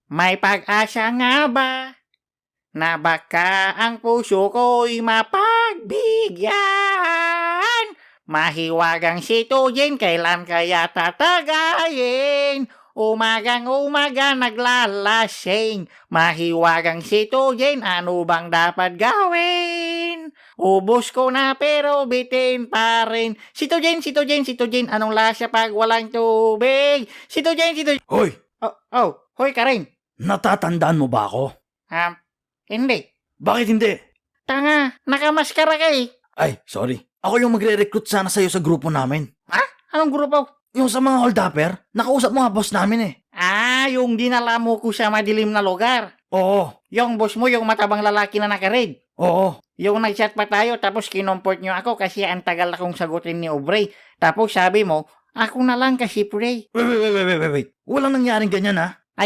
May pag-asa nga ba na baka ang puso ko'y mapagbigyan? Mahiwagang sitoyen, kailan kaya tatagayin? Umagang-umaga naglalasing. Mahiwagang sitoyen, ano bang dapat gawin? Ubos ko na pero bitin pa rin. Sitoyen, anong lasa pag walang tubig? Sitoyen. Hoy, Hoy Karin. natatandaan mo ba ako? Hindi. Bakit hindi? Tanga, nakamaskara ka eh. Ay, sorry. Ako yung magre-recruit sana sa'yo sa grupo namin. Anong grupo? Yung sa mga hold-upper, nakausap mo nga boss namin eh. Yung dinala mo ko sa madilim na lugar. Oo, Yung boss mo, yung matabang lalaki na naka-red. oo. Yung nag-chat pa tayo, tapos kinomport nyo ako kasi ang tagal akong sagutin ni Aubrey. Tapos sabi mo, ako na lang kasi pre. Wait. Walang nangyaring ganyan ha.